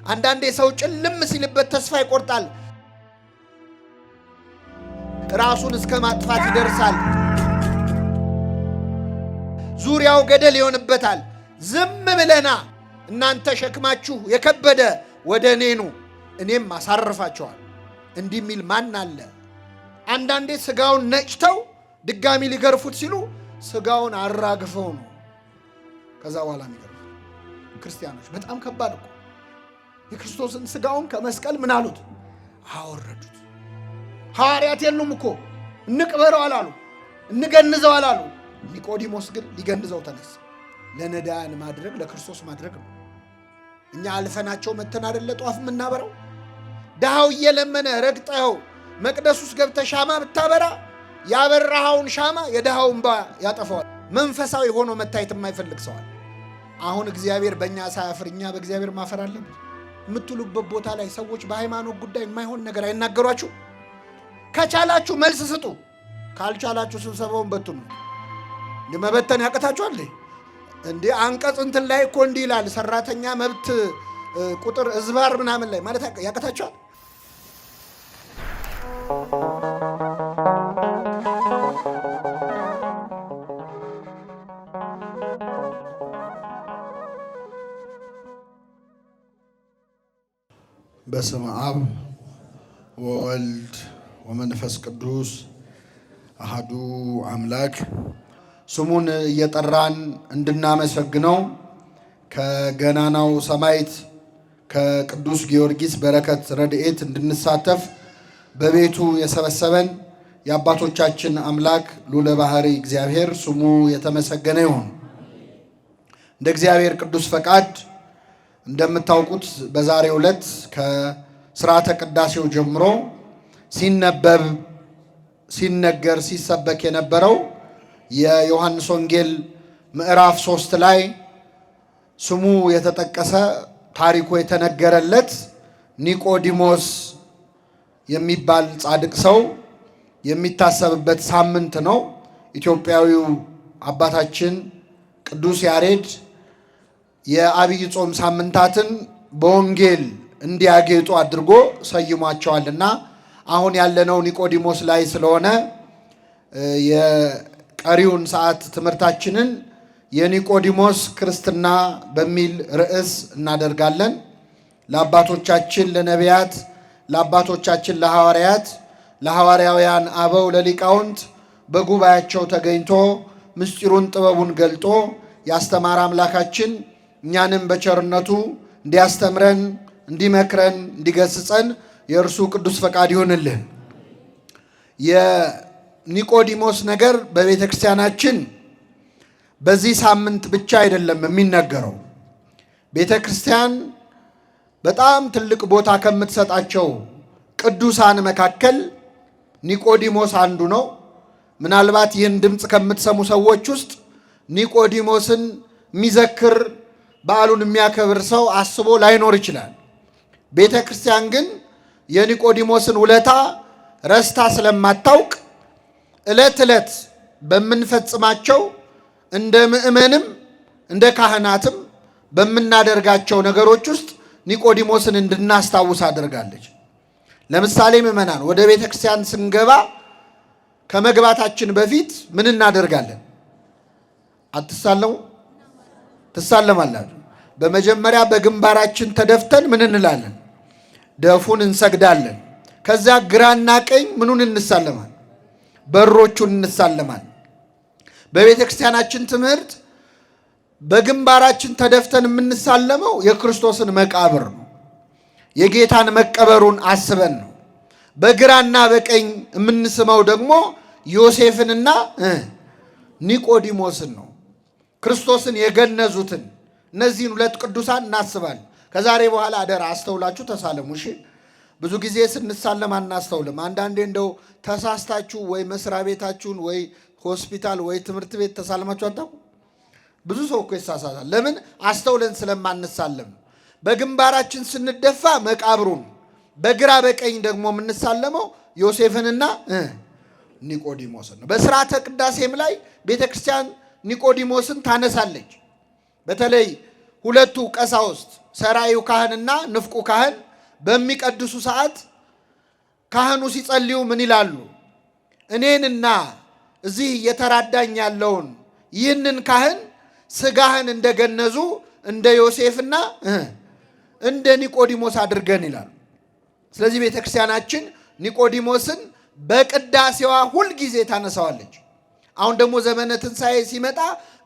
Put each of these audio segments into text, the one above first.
አንዳንዴ ሰው ጭልም ሲልበት ተስፋ ይቆርጣል። ራሱን እስከ ማጥፋት ይደርሳል። ዙሪያው ገደል ይሆንበታል። ዝም ብለና እናንተ ሸክማችሁ የከበደ ወደ እኔ ኑ እኔም አሳርፋቸዋል እንዲህ የሚል ማን አለ? አንዳንዴ ስጋውን ነጭተው ድጋሚ ሊገርፉት ሲሉ ስጋውን አራግፈው ነው ከዛ በኋላ የሚገርፉት። ክርስቲያኖች በጣም ከባድ እኮ። የክርስቶስን ስጋውን ከመስቀል ምን አሉት? አወረዱት። ሐዋርያት የሉም እኮ እንቅበረው አላሉ፣ እንገንዘው አላሉ። ኒቆዲሞስ ግን ሊገንዘው ተነሳ። ለነዳያን ማድረግ ለክርስቶስ ማድረግ ነው። እኛ አልፈናቸው መተን አይደለ ጧፍ የምናበረው? ድሃው እየለመነ ረግጠኸው መቅደስ ውስጥ ገብተህ ሻማ ብታበራ ያበራኸውን ሻማ የድሃውን እንባ ያጠፋዋል። መንፈሳዊ ሆኖ መታየት የማይፈልግ ሰዋል። አሁን እግዚአብሔር በእኛ ሳያፍር እኛ በእግዚአብሔር ማፈር አለብን የምትሉበት ቦታ ላይ ሰዎች በሃይማኖት ጉዳይ የማይሆን ነገር አይናገሯችሁ። ከቻላችሁ መልስ ስጡ፣ ካልቻላችሁ ስብሰባውን በትኑ። መበተን ያቀታችኋል እንዴ? አንቀጽ እንትን ላይ እኮ እንዲህ ይላል፣ ሰራተኛ መብት ቁጥር እዝባር ምናምን ላይ ማለት ያቀታችኋል። በስመ አብ ወወልድ ወመንፈስ ቅዱስ አሐዱ አምላክ። ስሙን እየጠራን እንድናመሰግነው ከገናናው ሰማዕት ከቅዱስ ጊዮርጊስ በረከት ረድኤት እንድንሳተፍ በቤቱ የሰበሰበን የአባቶቻችን አምላክ ልዑለ ባሕርይ እግዚአብሔር ስሙ የተመሰገነ ይሁን። እንደ እግዚአብሔር ቅዱስ ፈቃድ እንደምታውቁት በዛሬው ዕለት ከሥርዓተ ቅዳሴው ጀምሮ ሲነበብ ሲነገር ሲሰበክ የነበረው የዮሐንስ ወንጌል ምዕራፍ 3 ላይ ስሙ የተጠቀሰ ታሪኩ የተነገረለት ኒቆዲሞስ የሚባል ጻድቅ ሰው የሚታሰብበት ሳምንት ነው። ኢትዮጵያዊው አባታችን ቅዱስ ያሬድ የአብይ ጾም ሳምንታትን በወንጌል እንዲያጌጡ አድርጎ ሰይሟቸዋልና አሁን ያለነው ኒቆዲሞስ ላይ ስለሆነ የቀሪውን ሰዓት ትምህርታችንን የኒቆዲሞስ ክርስትና በሚል ርዕስ እናደርጋለን። ለአባቶቻችን ለነቢያት፣ ለአባቶቻችን ለሐዋርያት፣ ለሐዋርያውያን አበው፣ ለሊቃውንት በጉባኤያቸው ተገኝቶ ምስጢሩን ጥበቡን ገልጦ ያስተማረ አምላካችን እኛንም በቸርነቱ እንዲያስተምረን፣ እንዲመክረን፣ እንዲገስጸን የእርሱ ቅዱስ ፈቃድ ይሆንልን። የኒቆዲሞስ ነገር በቤተ ክርስቲያናችን በዚህ ሳምንት ብቻ አይደለም የሚነገረው። ቤተ ክርስቲያን በጣም ትልቅ ቦታ ከምትሰጣቸው ቅዱሳን መካከል ኒቆዲሞስ አንዱ ነው። ምናልባት ይህን ድምፅ ከምትሰሙ ሰዎች ውስጥ ኒቆዲሞስን የሚዘክር በዓሉን የሚያከብር ሰው አስቦ ላይኖር ይችላል። ቤተ ክርስቲያን ግን የኒቆዲሞስን ውለታ ረስታ ስለማታውቅ ዕለት ዕለት በምንፈጽማቸው እንደ ምእመንም እንደ ካህናትም በምናደርጋቸው ነገሮች ውስጥ ኒቆዲሞስን እንድናስታውስ አድርጋለች። ለምሳሌ ምእመናን ወደ ቤተ ክርስቲያን ስንገባ ከመግባታችን በፊት ምን እናደርጋለን? አትሳለሙ? ትሳለማላችሁ። በመጀመሪያ በግንባራችን ተደፍተን ምን እንላለን? ደፉን እንሰግዳለን። ከዚያ ግራና ቀኝ ምኑን እንሳለማል? በሮቹን እንሳለማል። በቤተ ክርስቲያናችን ትምህርት በግንባራችን ተደፍተን የምንሳለመው የክርስቶስን መቃብር ነው። የጌታን መቀበሩን አስበን ነው። በግራና በቀኝ የምንስመው ደግሞ ዮሴፍንና ኒቆዲሞስን ነው። ክርስቶስን የገነዙትን እነዚህን ሁለት ቅዱሳን እናስባለን። ከዛሬ በኋላ አደራ አስተውላችሁ ተሳለሙ። እሺ፣ ብዙ ጊዜ ስንሳለም አናስተውልም። አንዳንዴ እንደው ተሳስታችሁ ወይ መስሪያ ቤታችሁን ወይ ሆስፒታል ወይ ትምህርት ቤት ተሳልማችሁ አታውቁ? ብዙ ሰው እኮ ይሳሳታል። ለምን? አስተውለን ስለማንሳለም። በግንባራችን ስንደፋ መቃብሩን፣ በግራ በቀኝ ደግሞ የምንሳለመው ዮሴፍንና ኒቆዲሞስን ነው። በሥርዓተ ቅዳሴም ላይ ቤተ ክርስቲያን ኒቆዲሞስን ታነሳለች። በተለይ ሁለቱ ቀሳውስት ሰራዩ ካህንና ንፍቁ ካህን በሚቀድሱ ሰዓት ካህኑ ሲጸልዩ ምን ይላሉ? እኔንና እዚህ እየተራዳኝ ያለውን ይህንን ካህን ስጋህን እንደገነዙ እንደ ዮሴፍና እንደ ኒቆዲሞስ አድርገን ይላሉ። ስለዚህ ቤተክርስቲያናችን ኒቆዲሞስን በቅዳሴዋ ሁልጊዜ ታነሳዋለች። አሁን ደግሞ ዘመነ ትንሣኤ ሲመጣ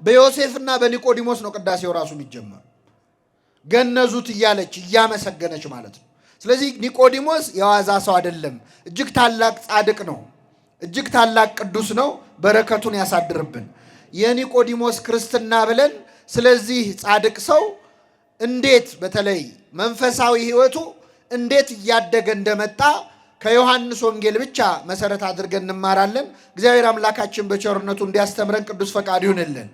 በዮሴፍና በኒቆዲሞስ ነው ቅዳሴው ራሱ የሚጀመር። ገነዙት እያለች እያመሰገነች ማለት ነው። ስለዚህ ኒቆዲሞስ የዋዛ ሰው አይደለም። እጅግ ታላቅ ጻድቅ ነው። እጅግ ታላቅ ቅዱስ ነው። በረከቱን ያሳድርብን። የኒቆዲሞስ ክርስትና ብለን ስለዚህ ጻድቅ ሰው እንዴት በተለይ መንፈሳዊ ሕይወቱ እንዴት እያደገ እንደመጣ ከዮሐንስ ወንጌል ብቻ መሰረት አድርገን እንማራለን። እግዚአብሔር አምላካችን በቸርነቱ እንዲያስተምረን ቅዱስ ፈቃድ ይሁንልን።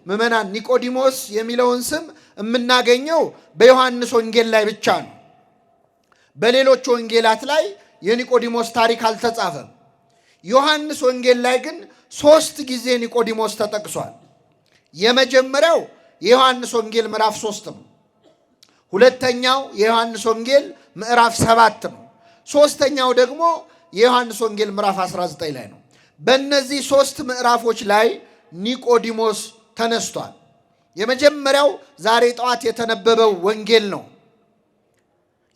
ምእመናን፣ ኒቆዲሞስ የሚለውን ስም የምናገኘው በዮሐንስ ወንጌል ላይ ብቻ ነው። በሌሎች ወንጌላት ላይ የኒቆዲሞስ ታሪክ አልተጻፈም። ዮሐንስ ወንጌል ላይ ግን 3 ጊዜ ኒቆዲሞስ ተጠቅሷል። የመጀመሪያው የዮሐንስ ወንጌል ምዕራፍ 3 ነው። ሁለተኛው የዮሐንስ ወንጌል ምዕራፍ 7 ነው። ሶስተኛው ደግሞ የዮሐንስ ወንጌል ምዕራፍ 19 ላይ ነው። በእነዚህ 3 ምዕራፎች ላይ ኒቆዲሞስ ተነስቷል። የመጀመሪያው ዛሬ ጠዋት የተነበበው ወንጌል ነው።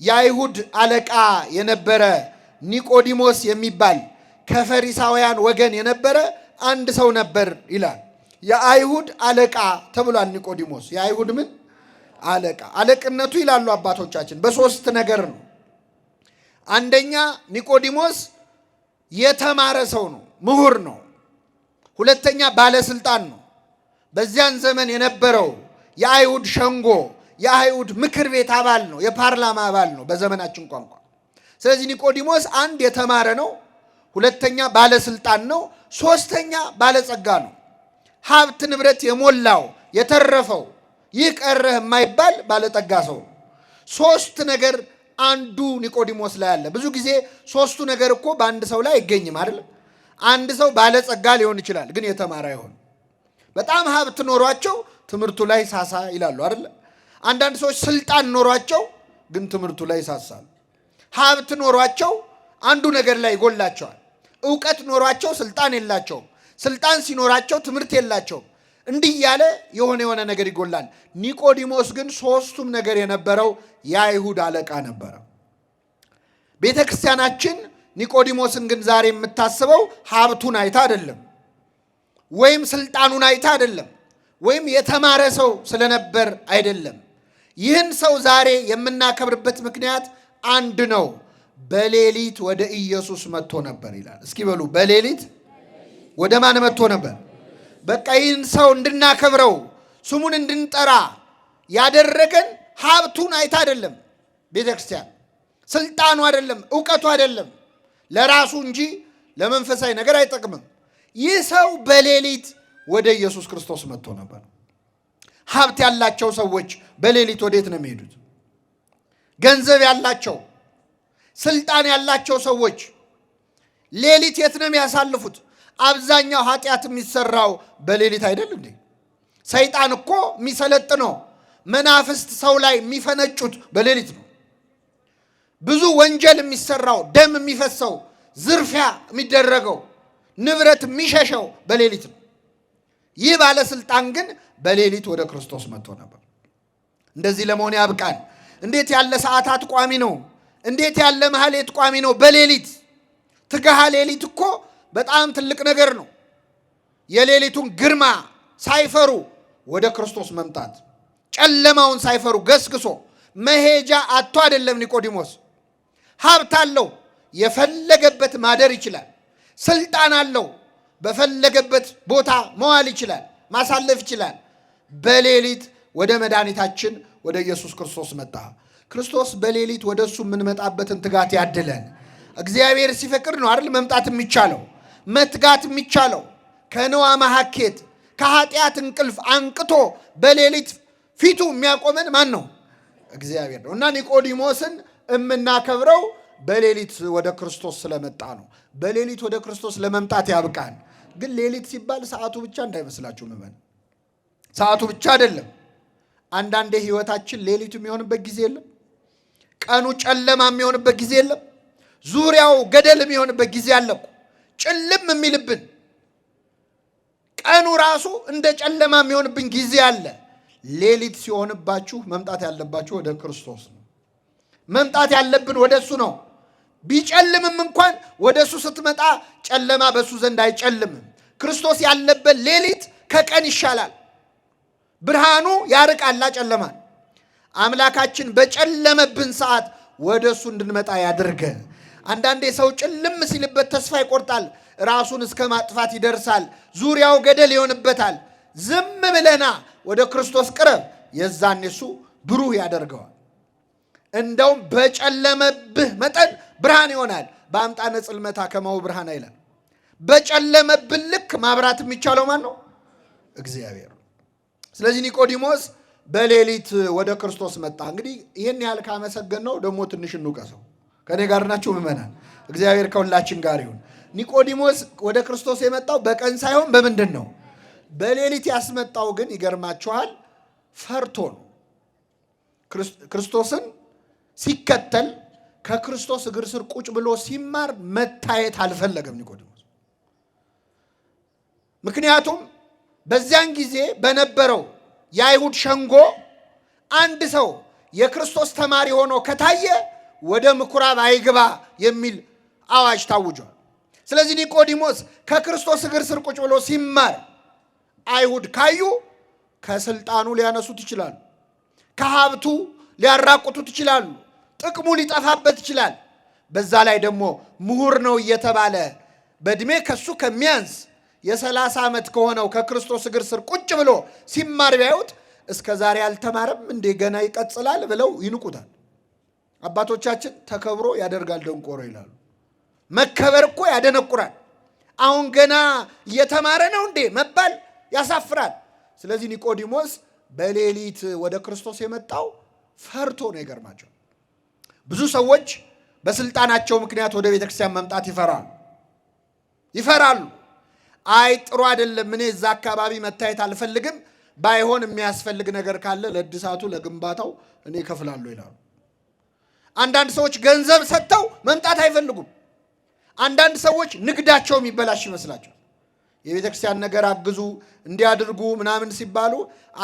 የአይሁድ አለቃ የነበረ ኒቆዲሞስ የሚባል ከፈሪሳውያን ወገን የነበረ አንድ ሰው ነበር ይላል። የአይሁድ አለቃ ተብሏል ኒቆዲሞስ። የአይሁድ ምን አለቃ? አለቅነቱ ይላሉ አባቶቻችን በ3 ነገር ነው። አንደኛ ኒቆዲሞስ የተማረ ሰው ነው፣ ምሁር ነው። ሁለተኛ ባለስልጣን ነው። በዚያን ዘመን የነበረው የአይሁድ ሸንጎ የአይሁድ ምክር ቤት አባል ነው፣ የፓርላማ አባል ነው በዘመናችን ቋንቋ። ስለዚህ ኒቆዲሞስ አንድ የተማረ ነው፣ ሁለተኛ ባለስልጣን ነው፣ ሶስተኛ ባለጸጋ ነው። ሀብት ንብረት የሞላው የተረፈው ይህ ቀረህ የማይባል ባለጠጋ ሰው ነው። 3 ነገር አንዱ ኒቆዲሞስ ላይ አለ። ብዙ ጊዜ 3ቱ ነገር እኮ በአንድ ሰው ላይ አይገኝም አይደል? አንድ ሰው ባለጸጋ ሊሆን ይችላል፣ ግን የተማረ አይሆን። በጣም ሀብት ኖሯቸው ትምህርቱ ላይ ሳሳ ይላሉ አይደል? አንዳንድ ሰዎች ስልጣን ኖሯቸው ግን ትምህርቱ ላይ ይሳሳሉ። ሀብት ኖሯቸው አንዱ ነገር ላይ ይጎላቸዋል። ዕውቀት ኖሯቸው ስልጣን የላቸውም። ስልጣን ሲኖራቸው ትምህርት የላቸውም። እንዲህ ያለ የሆነ ነገር ይጎላል። ኒቆዲሞስ ግን 3ቱም ነገር የነበረው የአይሁድ አለቃ ነበረ። ቤተ ክርስቲያናችን ኒቆዲሞስን ግን ዛሬ የምታስበው ሀብቱን አይታ አይደለም፣ ወይም ስልጣኑን አይታ አይደለም፣ ወይም የተማረ ሰው ስለነበር አይደለም። ይህን ሰው ዛሬ የምናከብርበት ምክንያት አንድ ነው። በሌሊት ወደ ኢየሱስ መጥቶ ነበር ይላል። እስኪ በሉ፣ በሌሊት ወደ ማን መጥቶ ነበር? በቃ ይህን ሰው እንድናከብረው ስሙን እንድንጠራ ያደረገን ሀብቱን አይታ አይደለም። ቤተ ክርስቲያን ስልጣኑ አይደለም፣ ዕውቀቱ አይደለም፣ ለራሱ እንጂ ለመንፈሳዊ ነገር አይጠቅምም። ይህ ሰው በሌሊት ወደ ኢየሱስ ክርስቶስ መጥቶ ነበር። ሀብት ያላቸው ሰዎች በሌሊት ወዴት ነው የሚሄዱት? ገንዘብ ያላቸው ስልጣን ያላቸው ሰዎች ሌሊት የት ነው የሚያሳልፉት? አብዛኛው ኃጢአት የሚሰራው በሌሊት አይደል እንዴ? ሰይጣን እኮ የሚሰለጥነው መናፍስት ሰው ላይ የሚፈነጩት በሌሊት ነው። ብዙ ወንጀል የሚሰራው፣ ደም የሚፈሰው፣ ዝርፊያ የሚደረገው፣ ንብረት የሚሸሸው በሌሊት ነው። ይህ ባለስልጣን ግን በሌሊት ወደ ክርስቶስ መጥቶ ነበር። እንደዚህ ለመሆን ያብቃን። እንዴት ያለ ሰዓታት ቋሚ ነው! እንዴት ያለ ማህሌት ቋሚ ነው! በሌሊት ትጋሃ ሌሊት እኮ በጣም ትልቅ ነገር ነው። የሌሊቱን ግርማ ሳይፈሩ ወደ ክርስቶስ መምጣት፣ ጨለማውን ሳይፈሩ ገስግሶ መሄጃ አጥቶ አይደለም። ኒቆዲሞስ ሀብት አለው፣ የፈለገበት ማደር ይችላል። ስልጣን አለው፣ በፈለገበት ቦታ መዋል ይችላል፣ ማሳለፍ ይችላል። በሌሊት ወደ መድኃኒታችን ወደ ኢየሱስ ክርስቶስ መጣ። ክርስቶስ በሌሊት ወደ እሱ የምንመጣበትን ትጋት ያድለን። እግዚአብሔር ሲፈቅድ ነው አይደል መምጣት የሚቻለው መትጋት የሚቻለው። ከነዋ መሐኬት ከኃጢአት እንቅልፍ አንቅቶ በሌሊት ፊቱ የሚያቆመን ማን ነው? እግዚአብሔር ነው። እና ኒቆዲሞስን የምናከብረው በሌሊት ወደ ክርስቶስ ስለመጣ ነው። በሌሊት ወደ ክርስቶስ ለመምጣት ያብቃን። ግን ሌሊት ሲባል ሰዓቱ ብቻ እንዳይመስላችሁ ምመን፣ ሰዓቱ ብቻ አይደለም። አንዳንዴ ህይወታችን ሌሊቱ የሚሆንበት ጊዜ የለም። ቀኑ ጨለማ የሚሆንበት ጊዜ የለም። ዙሪያው ገደል የሚሆንበት ጊዜ አለ እኮ። ጭልም የሚልብን ቀኑ ራሱ እንደ ጨለማ የሚሆንብን ጊዜ አለ። ሌሊት ሲሆንባችሁ መምጣት ያለባችሁ ወደ ክርስቶስ ነው። መምጣት ያለብን ወደ እሱ ነው። ቢጨልምም እንኳን ወደ እሱ ስትመጣ ጨለማ በእሱ ዘንድ አይጨልምም። ክርስቶስ ያለበት ሌሊት ከቀን ይሻላል። ብርሃኑ ያርቃላ ጨለማን። አምላካችን በጨለመብን ሰዓት ወደ እሱ እንድንመጣ ያድርገን። አንዳንዴ ሰው ጭልም ሲልበት ተስፋ ይቆርጣል፣ ራሱን እስከ ማጥፋት ይደርሳል፣ ዙሪያው ገደል ይሆንበታል። ዝም ብለና ወደ ክርስቶስ ቅረብ፣ የዛኔ እሱ ብሩህ ያደርገዋል። እንደውም በጨለመብህ መጠን ብርሃን ይሆናል። በአምጣነ ጽልመታ ከማሁ ብርሃን አይላል። በጨለመብን ልክ ማብራት የሚቻለው ማን ነው? እግዚአብሔር። ስለዚህ ኒቆዲሞስ በሌሊት ወደ ክርስቶስ መጣ። እንግዲህ ይህን ያህል ካመሰገን ነው ደግሞ ትንሽ እንውቀሰው። ከኔ ጋር ናችሁ ምእመናን? እግዚአብሔር ከሁላችን ጋር ይሁን። ኒቆዲሞስ ወደ ክርስቶስ የመጣው በቀን ሳይሆን በምንድን ነው? በሌሊት ያስመጣው ግን ይገርማችኋል፣ ፈርቶ ነው። ክርስቶስን ሲከተል ከክርስቶስ እግር ስር ቁጭ ብሎ ሲማር መታየት አልፈለገም ኒቆዲሞስ። ምክንያቱም በዚያን ጊዜ በነበረው የአይሁድ ሸንጎ አንድ ሰው የክርስቶስ ተማሪ ሆኖ ከታየ ወደ ምኩራብ አይግባ የሚል አዋጅ ታውጇል። ስለዚህ ኒቆዲሞስ ከክርስቶስ እግር ስር ቁጭ ብሎ ሲማር አይሁድ ካዩ ከስልጣኑ ሊያነሱት ይችላሉ፣ ከሀብቱ ሊያራቁቱት ይችላሉ፣ ጥቅሙ ሊጠፋበት ይችላል። በዛ ላይ ደግሞ ምሁር ነው እየተባለ በእድሜ ከሱ ከሚያንስ የ30 ዓመት ከሆነው ከክርስቶስ እግር ስር ቁጭ ብሎ ሲማር ቢያዩት እስከ ዛሬ አልተማረም እንዴ ገና ይቀጽላል ብለው ይንቁታል። አባቶቻችን ተከብሮ ያደርጋል ደንቆሮ ይላሉ። መከበር እኮ ያደነቁራል። አሁን ገና እየተማረ ነው እንዴ መባል ያሳፍራል። ስለዚህ ኒቆዲሞስ በሌሊት ወደ ክርስቶስ የመጣው ፈርቶ ነው። ይገርማቸው። ብዙ ሰዎች በስልጣናቸው ምክንያት ወደ ቤተክርስቲያን መምጣት ይፈራሉ። አይ ጥሩ አይደለም፣ እኔ እዛ አካባቢ መታየት አልፈልግም፣ ባይሆን የሚያስፈልግ ነገር ካለ ለእድሳቱ ለግንባታው እኔ እከፍላለሁ ይላሉ። አንዳንድ ሰዎች ገንዘብ ሰጥተው መምጣት አይፈልጉም። አንዳንድ ሰዎች ንግዳቸው የሚበላሽ ይመስላቸዋል። የቤተ ክርስቲያን ነገር አግዙ እንዲያድርጉ ምናምን ሲባሉ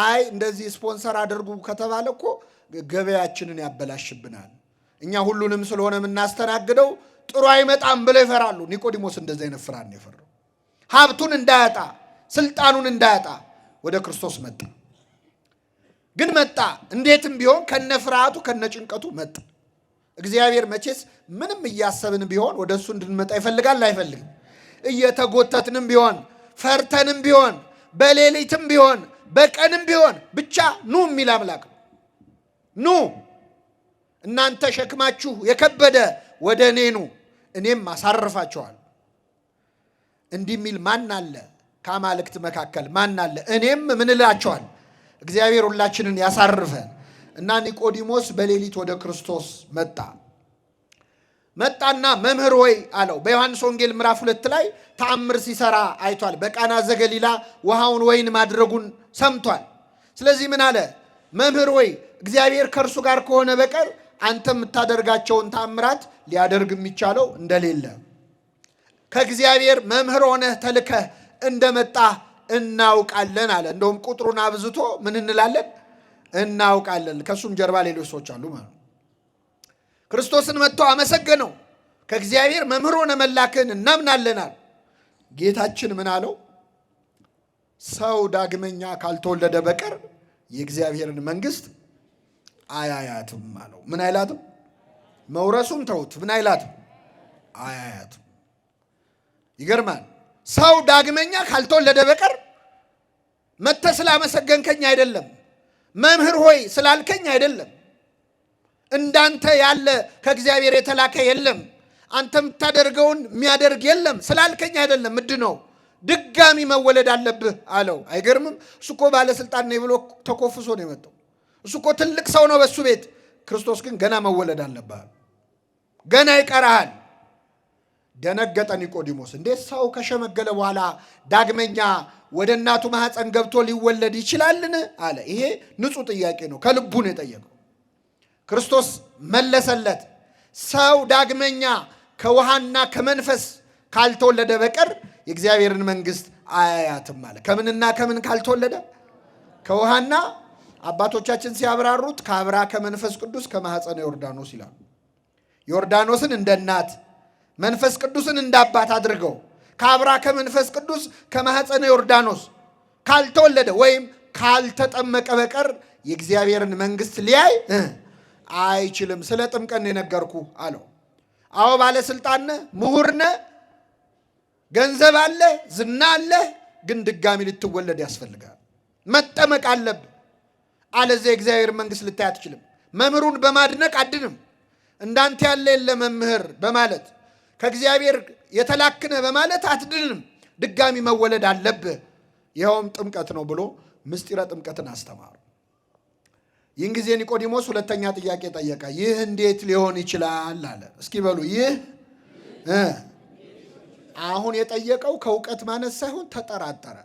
አይ እንደዚህ ስፖንሰር አድርጉ ከተባለ እኮ ገበያችንን ያበላሽብናል፣ እኛ ሁሉንም ስለሆነ የምናስተናግደው ጥሩ አይመጣም ብለው ይፈራሉ። ኒቆዲሞስ እንደዚህ አይነት ፍርሃት ነው የፈራው። ሀብቱን እንዳያጣ፣ ስልጣኑን እንዳያጣ ወደ ክርስቶስ መጣ። ግን መጣ እንዴትም ቢሆን ከነ ፍርሃቱ ከነ ጭንቀቱ መጣ። እግዚአብሔር መቼስ ምንም እያሰብን ቢሆን ወደ እሱ እንድንመጣ ይፈልጋል አይፈልግም? እየተጎተትንም ቢሆን ፈርተንም ቢሆን በሌሊትም ቢሆን በቀንም ቢሆን ብቻ ኑ የሚል አምላክ ነው። ኑ እናንተ ሸክማችሁ የከበደ ወደ እኔ ኑ እኔም አሳርፋችኋል። እንዲህ የሚል ማን አለ? ከአማልክት መካከል ማን አለ? እኔም ምን እላችኋል? እግዚአብሔር ሁላችንን ያሳርፈን። እና ኒቆዲሞስ በሌሊት ወደ ክርስቶስ መጣና መምህር ሆይ አለው። በዮሐንስ ወንጌል ምዕራፍ 2 ላይ ተአምር ሲሰራ አይቷል። በቃና ዘገሊላ ውሃውን ወይን ማድረጉን ሰምቷል። ስለዚህ ምን አለ? መምህር ሆይ እግዚአብሔር ከእርሱ ጋር ከሆነ በቀር አንተ የምታደርጋቸውን ተአምራት ሊያደርግ የሚቻለው እንደሌለ፣ ከእግዚአብሔር መምህር ሆነህ ተልከህ እንደመጣ እናውቃለን አለ። እንደውም ቁጥሩን አብዝቶ ምን እንላለን? እናውቃለን። ከሱም ጀርባ ሌሎች ሰዎች አሉ ማለት ነው። ክርስቶስን መጥቶ አመሰገነው። ከእግዚአብሔር መምህር ሆነ መላክን እናምናለናል። ጌታችን ምን አለው? ሰው ዳግመኛ ካልተወለደ በቀር የእግዚአብሔርን መንግስት አያያትም አለው። ምን አይላትም? መውረሱን ተውት። ምን አይላትም? አያያትም። ይገርማል። ሰው ዳግመኛ ካልተወለደ በቀር መጥተህ ስላመሰገንከኝ አይደለም፣ መምህር ሆይ ስላልከኝ አይደለም፣ እንዳንተ ያለ ከእግዚአብሔር የተላከ የለም፣ አንተ የምታደርገውን የሚያደርግ የለም ስላልከኝ አይደለም፣ ምንድነው ድጋሚ መወለድ አለብህ አለው። አይገርምም? እሱ እኮ ባለስልጣን ነኝ ብሎ ተኮፍሶ ነው የመጣው። እሱ እኮ ትልቅ ሰው ነው በሱ ቤት። ክርስቶስ ግን ገና መወለድ አለብህ፣ ገና ይቀርሃል። ደነገጠ ኒቆዲሞስ። እንዴት ሰው ከሸመገለ በኋላ ዳግመኛ ወደ እናቱ ማህፀን ገብቶ ሊወለድ ይችላልን? አለ። ይሄ ንጹሕ ጥያቄ ነው፣ ከልቡ ነው የጠየቀው። ክርስቶስ መለሰለት፣ ሰው ዳግመኛ ከውሃና ከመንፈስ ካልተወለደ በቀር የእግዚአብሔርን መንግሥት አያያትም አለ። ከምንና ከምን ካልተወለደ? ከውሃና አባቶቻችን ሲያብራሩት ከአብራ ከመንፈስ ቅዱስ ከማህፀነ ዮርዳኖስ ይላሉ። ዮርዳኖስን እንደ እናት መንፈስ ቅዱስን እንደ አባት አድርገው ከአብራ ከመንፈስ ቅዱስ ከማህፀነ ዮርዳኖስ ካልተወለደ ወይም ካልተጠመቀ በቀር የእግዚአብሔርን መንግሥት ሊያይ አይችልም። ስለ ጥምቀት የነገርኩ አለው። አዎ ባለስልጣን ነህ፣ ምሁር ነህ፣ ገንዘብ አለ፣ ዝና አለ፣ ግን ድጋሚ ልትወለድ ያስፈልጋል። መጠመቅ አለብህ። አለዚያ የእግዚአብሔር መንግሥት ልታይ አትችልም። መምህሩን በማድነቅ አድንም። እንዳንተ ያለ የለ መምህር በማለት ከእግዚአብሔር የተላክነ በማለት አትድንም። ድጋሚ መወለድ አለብህ፣ ይኸውም ጥምቀት ነው ብሎ ምስጢረ ጥምቀትን አስተማሩ። ይህን ጊዜ ኒቆዲሞስ ሁለተኛ ጥያቄ ጠየቀ። ይህ እንዴት ሊሆን ይችላል አለ። እስኪ በሉ ይህ አሁን የጠየቀው ከእውቀት ማነስ ሳይሆን ተጠራጠረ።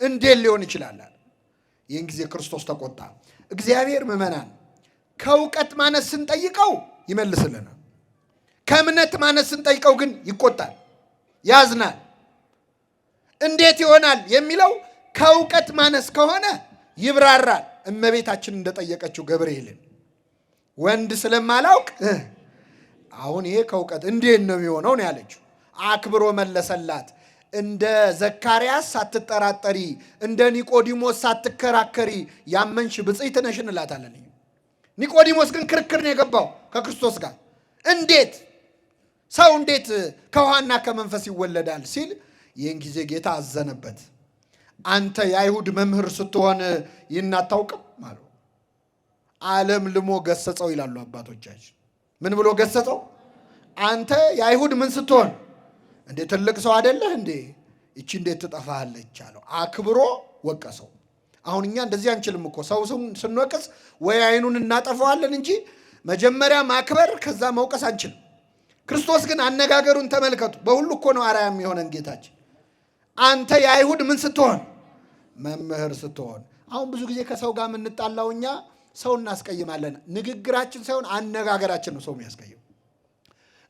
እንዴት ሊሆን ይችላል አለ። ይህን ጊዜ ክርስቶስ ተቆጣ። እግዚአብሔር ምዕመናን ከእውቀት ማነስ ስንጠይቀው ይመልስልናል። ከእምነት ማነስ ስንጠይቀው ግን ይቆጣል፣ ያዝናል። እንዴት ይሆናል የሚለው ከእውቀት ማነስ ከሆነ ይብራራል። እመቤታችን እንደጠየቀችው ገብርኤልን ወንድ ስለማላውቅ አሁን ይሄ ከእውቀት እንዴት ነው የሚሆነው ነው ያለችው። አክብሮ መለሰላት። እንደ ዘካርያስ ሳትጠራጠሪ፣ እንደ ኒቆዲሞስ ሳትከራከሪ ያመንሽ ብፅዕት ነሽ እንላታለን። ኒቆዲሞስ ግን ክርክር ነው የገባው ከክርስቶስ ጋር። እንዴት ሰው እንዴት ከውሃና ከመንፈስ ይወለዳል ሲል፣ ይህን ጊዜ ጌታ አዘነበት። አንተ የአይሁድ መምህር ስትሆን ይህን አታውቅም አለው። ዓለም ልሞ ገሰጸው ይላሉ አባቶቻችን። ምን ብሎ ገሰጸው? አንተ የአይሁድ ምን ስትሆን እንዴ ትልቅ ሰው አይደለህ እንዴ? እቺ እንዴት ትጠፋለች አለው። አክብሮ ወቀሰው። አሁን እኛ እንደዚህ አንችልም እኮ። ሰው ስንወቅስ ወይ አይኑን እናጠፋዋለን እንጂ መጀመሪያ ማክበር ከዛ መውቀስ አንችልም። ክርስቶስ ግን አነጋገሩን ተመልከቱ። በሁሉ እኮ ነው አርአያ የሚሆነን ጌታችን። አንተ የአይሁድ ምን ስትሆን? መምህር ስትሆን። አሁን ብዙ ጊዜ ከሰው ጋር የምንጣላው እኛ ሰው እናስቀይማለን። ንግግራችን ሳይሆን አነጋገራችን ነው ሰው የሚያስቀይም።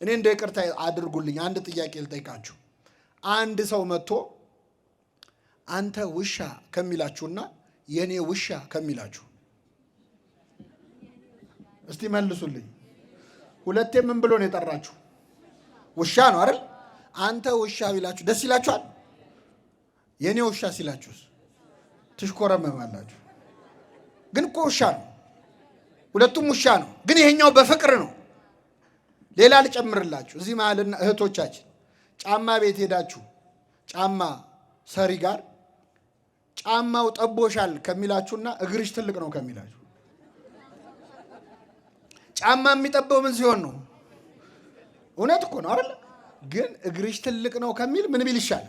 እኔ እንደ ይቅርታ አድርጉልኝ፣ አንድ ጥያቄ ልጠይቃችሁ። አንድ ሰው መጥቶ አንተ ውሻ ከሚላችሁና የኔ ውሻ ከሚላችሁ እስቲ መልሱልኝ። ሁለቴ ምን ብሎ ነው የጠራችሁ? ውሻ ነው አይደል? አንተ ውሻ ቢላችሁ ደስ ይላችኋል? የኔ ውሻ ሲላችሁስ ትሽኮረመማላችሁ። ግን እኮ ውሻ ነው፣ ሁለቱም ውሻ ነው። ግን ይሄኛው በፍቅር ነው። ሌላ ልጨምርላችሁ። እዚህ መሀልና እህቶቻችን ጫማ ቤት ሄዳችሁ ጫማ ሰሪ ጋር ጫማው ጠቦሻል ከሚላችሁና እግርሽ ትልቅ ነው ከሚላችሁ፣ ጫማ የሚጠበው ምን ሲሆን ነው? እውነት እኮ ነው አይደል? ግን እግርሽ ትልቅ ነው ከሚል ምን ቢል ይሻላል?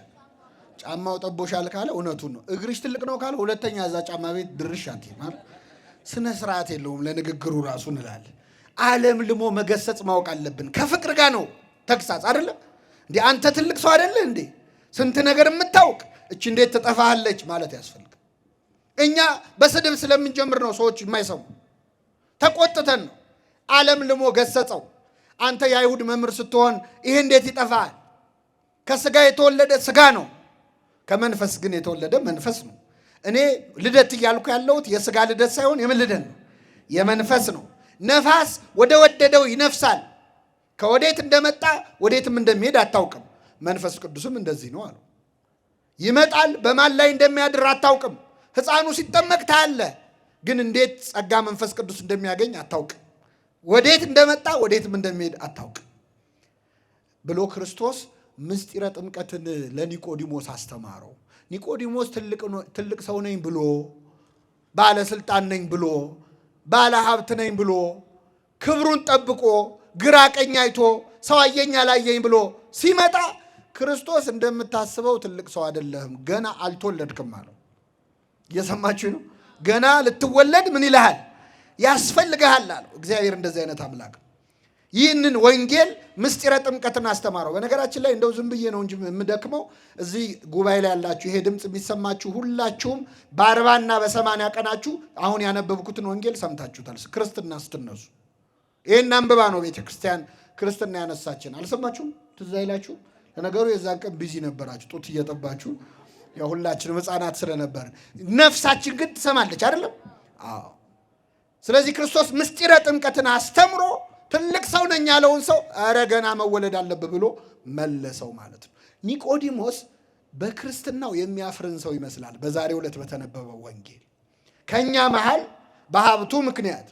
ጫማው ጠቦሻል ካለ እውነቱን ነው። እግርሽ ትልቅ ነው ካለ ሁለተኛ እዛ ጫማ ቤት ድርሽ አትይም አይደል? ስነ ስርዓት የለውም ለንግግሩ ራሱ እንላለን። ዓለም ልሞ መገሰጽ ማወቅ አለብን። ከፍቅር ጋር ነው ተግሳጽ አይደለም እንዴ? አንተ ትልቅ ሰው አይደለህ እንዴ? ስንት ነገር የምታውቅ እቺ እንዴት ትጠፋለች ማለት ያስፈልግ። እኛ በስድብ ስለምንጀምር ነው ሰዎች የማይሰሙ። ተቆጥተን ነው። ዓለም ልሞ ገሰጸው። አንተ የአይሁድ መምህር ስትሆን ይሄ እንዴት ይጠፋል? ከስጋ የተወለደ ስጋ ነው፣ ከመንፈስ ግን የተወለደ መንፈስ ነው። እኔ ልደት እያልኩ ያለሁት የስጋ ልደት ሳይሆን የምን ልደት ነው? የመንፈስ ነው። ነፋስ ወደ ወደደው ይነፍሳል። ከወዴት እንደመጣ ወዴትም እንደሚሄድ አታውቅም። መንፈስ ቅዱስም እንደዚህ ነው አለው። ይመጣል፣ በማን ላይ እንደሚያድር አታውቅም። ሕፃኑ ሲጠመቅ ታያለህ፣ ግን እንዴት ጸጋ መንፈስ ቅዱስ እንደሚያገኝ አታውቅም። ወዴት እንደመጣ ወዴትም እንደሚሄድ አታውቅም ብሎ ክርስቶስ ምስጢረ ጥምቀትን ለኒቆዲሞስ አስተማረው። ኒቆዲሞስ ትልቅ ሰው ነኝ ብሎ፣ ባለስልጣን ነኝ ብሎ፣ ባለ ሀብት ነኝ ብሎ፣ ክብሩን ጠብቆ ግራ ቀኝ አይቶ ሰው አየኝ አላየኝ ብሎ ሲመጣ ክርስቶስ እንደምታስበው ትልቅ ሰው አይደለህም፣ ገና አልተወለድክም አለው። እየሰማችሁ ነው? ገና ልትወለድ ምን ይልሃል? ያስፈልግሃል አለው። እግዚአብሔር እንደዚህ አይነት አምላክ ይህንን ወንጌል ምስጢረ ጥምቀትን አስተማረው። በነገራችን ላይ እንደው ዝም ብዬ ነው እንጂ የምደክመው እዚህ ጉባኤ ላይ ያላችሁ ይሄ ድምፅ የሚሰማችሁ ሁላችሁም በ40ና በ80 ቀናችሁ አሁን ያነበብኩትን ወንጌል ሰምታችሁታል። ክርስትና ስትነሱ ይሄን አንብባ ነው ቤተ ክርስቲያን ክርስትና ያነሳችን። አልሰማችሁም? ትዝ አይላችሁ? ለነገሩ የዛን ቀን ቢዚ ነበራችሁ ጡት እየጠባችሁ ሁላችንም ሕፃናት ስለነበር ነፍሳችን ግን ትሰማለች አይደለም? አዎ። ስለዚህ ክርስቶስ ምስጢረ ጥምቀትን አስተምሮ ትልቅ ሰው ነኝ ያለውን ሰው ኧረ ገና መወለድ አለብህ ብሎ መለሰው ማለት ነው። ኒቆዲሞስ በክርስትናው የሚያፍርን ሰው ይመስላል። በዛሬው ዕለት በተነበበው ወንጌል ከኛ መሃል በሀብቱ ምክንያት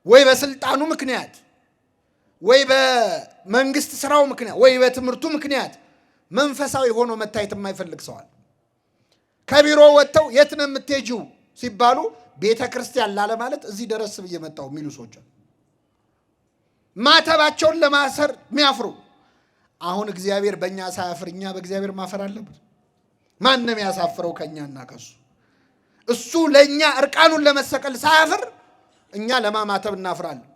ወይ በስልጣኑ ምክንያት ወይ በመንግስት ስራው ምክንያት ወይ በትምህርቱ ምክንያት መንፈሳዊ ሆኖ መታየት የማይፈልግ ሰዋል። ከቢሮ ወጥተው የት ነው የምትሄጂው ሲባሉ ቤተ ክርስቲያን ላለ ማለት እዚህ ደረስ ብዬ መጣሁ የሚሉ ሰዎች ማተባቸውን ለማሰር የሚያፍሩ። አሁን እግዚአብሔር በእኛ ሳያፍር እኛ በእግዚአብሔር ማፈር አለበት? ማንም ያሳፍረው ከእኛና ከሱ? እሱ ለእኛ እርቃኑን ለመሰቀል ሳያፍር እኛ ለማማተብ እናፍራለን።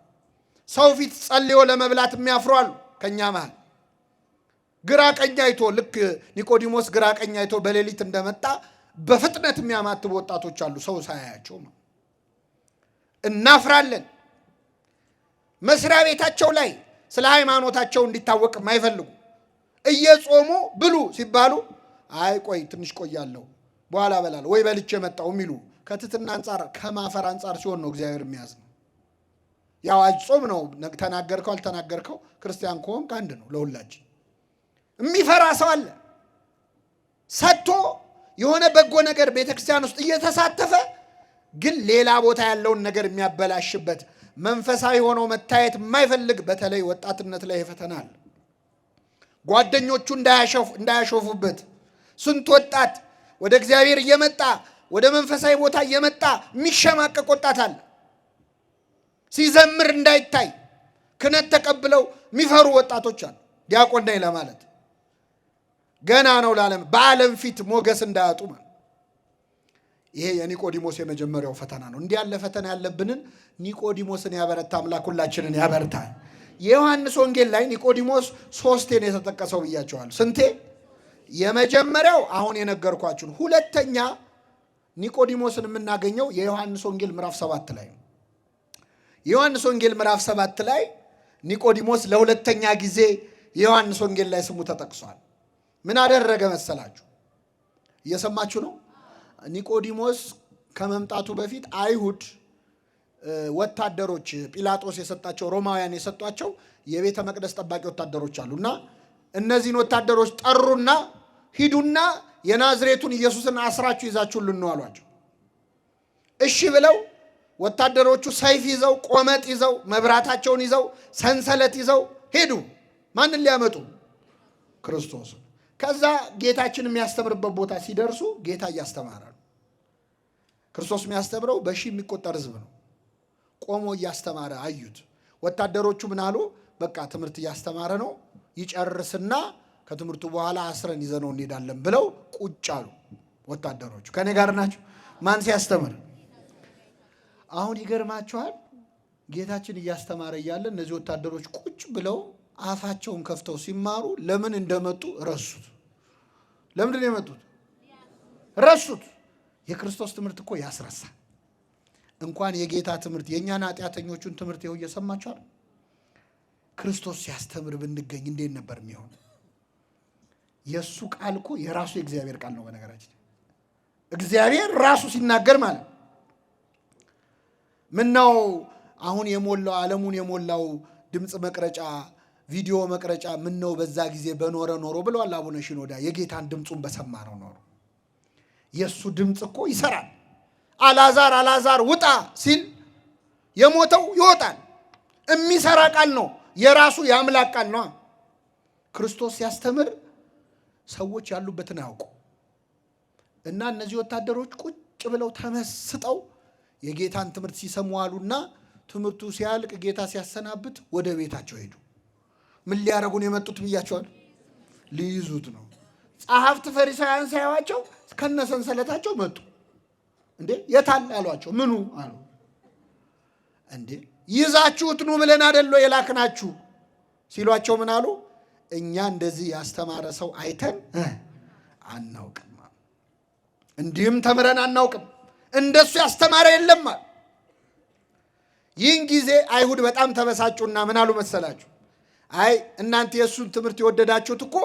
ሰው ፊት ጸልዮ ለመብላት የሚያፍሩ አሉ ከእኛ መሃል። ግራ ቀኝ አይቶ ልክ ኒቆዲሞስ ግራ ቀኝ አይቶ በሌሊት እንደመጣ በፍጥነት የሚያማትቡ ወጣቶች አሉ ሰው ሳያያቸው። እናፍራለን። መስሪያ ቤታቸው ላይ ስለ ሃይማኖታቸው እንዲታወቅ የማይፈልጉ እየጾሙ ብሉ ሲባሉ አይ ቆይ ትንሽ ቆያለሁ በኋላ እበላለሁ ወይ በልቼ መጣሁ የሚሉ ከትትና አንጻር ከማፈር አንጻር ሲሆን ነው እግዚአብሔር የሚያዝ ነው። ያው አጾም ነው ተናገርከው አልተናገርከው ክርስቲያን ከሆንክ አንድ ነው ለሁላችን። የሚፈራ ሰው አለ ሰጥቶ የሆነ በጎ ነገር ቤተክርስቲያን ውስጥ እየተሳተፈ ግን ሌላ ቦታ ያለውን ነገር የሚያበላሽበት መንፈሳዊ ሆኖ መታየት የማይፈልግ በተለይ ወጣትነት ላይ ይፈተናል። ጓደኞቹ እንዳያሾፉበት ስንት ወጣት ወደ እግዚአብሔር እየመጣ ወደ መንፈሳዊ ቦታ እየመጣ የሚሸማቀቅ ወጣት አለ። ሲዘምር እንዳይታይ ክህነት ተቀብለው የሚፈሩ ወጣቶች አሉ። ዲያቆን ነኝ ለማለት ገና ነው ለዓለም በዓለም ፊት ሞገስ እንዳያጡ ማለት። ይሄ የኒቆዲሞስ የመጀመሪያው ፈተና ነው። እንዲህ ያለ ፈተና ያለብንን ኒቆዲሞስን ያበረታ አምላክ ሁላችንን ያበርታል። የዮሐንስ ወንጌል ላይ ኒቆዲሞስ 3 ነው የተጠቀሰው ብያቸዋል። ስንቴ? የመጀመሪያው አሁን የነገርኳችሁን። ሁለተኛ ኒቆዲሞስን የምናገኘው የዮሐንስ ወንጌል ምዕራፍ 7 ላይ ነው። የዮሐንስ ወንጌል ምዕራፍ 7 ላይ ኒቆዲሞስ ለሁለተኛ ጊዜ የዮሐንስ ወንጌል ላይ ስሙ ተጠቅሷል። ምን አደረገ መሰላችሁ? እየሰማችሁ ነው? ኒቆዲሞስ ከመምጣቱ በፊት አይሁድ ወታደሮች ጲላጦስ የሰጣቸው ሮማውያን የሰጧቸው የቤተ መቅደስ ጠባቂ ወታደሮች አሉና እነዚህን ወታደሮች ጠሩና ሂዱና የናዝሬቱን ኢየሱስን አስራችሁ ይዛችሁልን ነው አሏቸው። እሺ ብለው ወታደሮቹ ሰይፍ ይዘው ቆመጥ ይዘው መብራታቸውን ይዘው ሰንሰለት ይዘው ሄዱ። ማንን ሊያመጡ? ክርስቶስ። ከዛ ጌታችን የሚያስተምርበት ቦታ ሲደርሱ ጌታ እያስተማረ ነው። ክርስቶስ የሚያስተምረው በሺህ የሚቆጠር ሕዝብ ነው። ቆሞ እያስተማረ አዩት። ወታደሮቹ ምን አሉ? በቃ ትምህርት እያስተማረ ነው ይጨርስና ከትምህርቱ በኋላ አስረን ይዘነው እንሄዳለን ብለው ቁጭ አሉ ወታደሮቹ። ከኔ ጋር ናቸው? ማን ሲያስተምር? አሁን ይገርማቸዋል። ጌታችን እያስተማረ እያለ እነዚህ ወታደሮች ቁጭ ብለው አፋቸውን ከፍተው ሲማሩ ለምን እንደመጡ ረሱት። ለምንድን ነው የመጡት? ረሱት። የክርስቶስ ትምህርት እኮ ያስረሳል። እንኳን የጌታ ትምህርት የእኛን ኃጢአተኞቹን ትምህርት ይኸው እየሰማችኋል። ክርስቶስ ሲያስተምር ብንገኝ እንዴት ነበር የሚሆን? የእሱ ቃል እኮ የራሱ የእግዚአብሔር ቃል ነው። በነገራችን እግዚአብሔር ራሱ ሲናገር ማለት ምነው አሁን የሞላው ዓለሙን የሞላው ድምፅ መቅረጫ ቪዲዮ መቅረጫ ምነው በዛ ጊዜ በኖረ ኖሮ ብለዋል አቡነ ሽኖዳ። የጌታን ድምፁን በሰማ ነው ኖሮ። የእሱ ድምፅ እኮ ይሰራል። አልዓዛር አልዓዛር ውጣ ሲል የሞተው ይወጣል። የሚሰራ ቃል ነው። የራሱ የአምላክ ቃል ነው። ክርስቶስ ሲያስተምር ሰዎች ያሉበትን አያውቁ እና እነዚህ ወታደሮች ቁጭ ብለው ተመስጠው የጌታን ትምህርት ሲሰሙ አሉና ትምህርቱ ሲያልቅ ጌታ ሲያሰናብት ወደ ቤታቸው ሄዱ። ምን ሊያረጉን የመጡት ብያቸዋል? ሊይዙት ነው። ጸሐፍት ፈሪሳውያን ሳያዋቸው ከነሰንሰለታቸው መጡ። እንዴ የታል አሏቸው። ምኑ አሉ። እንዴ ይዛችሁት ኑ ብለን አይደል የላክናችሁ ሲሏቸው ምን አሉ? እኛ እንደዚህ ያስተማረ ሰው አይተን አናውቅም፣ እንዲህም ተምረን አናውቅም፣ እንደሱ ያስተማረ የለም። ይህን ጊዜ አይሁድ በጣም ተበሳጩና ምን አሉ መሰላችሁ? አይ እናንተ የእሱን ትምህርት የወደዳችሁት እኮ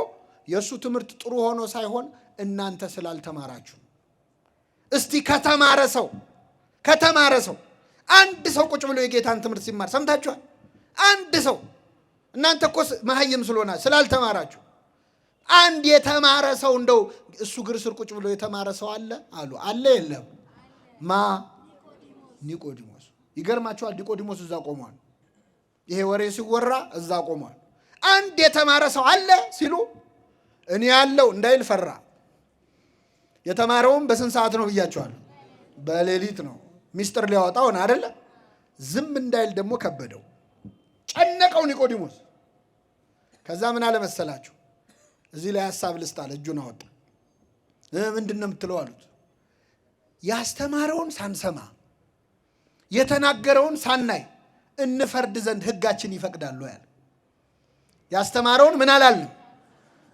የእሱ ትምህርት ጥሩ ሆኖ ሳይሆን እናንተ ስላልተማራችሁ። እስቲ ከተማረ ሰው አንድ ሰው ቁጭ ብሎ የጌታን ትምህርት ሲማር ሰምታችኋል? አንድ ሰው እናንተ እኮ መሀይም ስለሆነ ስላልተማራችሁ። አንድ የተማረ ሰው እንደው እሱ እግር ስር ቁጭ ብሎ የተማረ ሰው አለ አሉ? አለ የለም? ኒቆዲሞስ። ይገርማችኋል፣ ኒቆዲሞስ እዛ ቆሟል። ይሄ ወሬ ሲወራ እዛ ቆሟል። አንድ የተማረ ሰው አለ ሲሉ እኔ ያለው እንዳይል ፈራ። የተማረውም በስንት ሰዓት ነው ብያችኋል? በሌሊት ነው። ሚስጥር ሊያወጣው ነው አይደለ? ዝም እንዳይል ደግሞ ከበደው፣ ጨነቀው ኒቆዲሞስ። ከዛ ምን አለ መሰላችሁ? እዚህ ላይ ሐሳብ ልስጥ አለ። እጁን አወጣ። ምንድን ነው የምትለው አሉት። ያስተማረውን ሳንሰማ የተናገረውን ሳናይ እንፈርድ ዘንድ ሕጋችን ይፈቅዳል ያለ። ያስተማረውን ምን አላልን?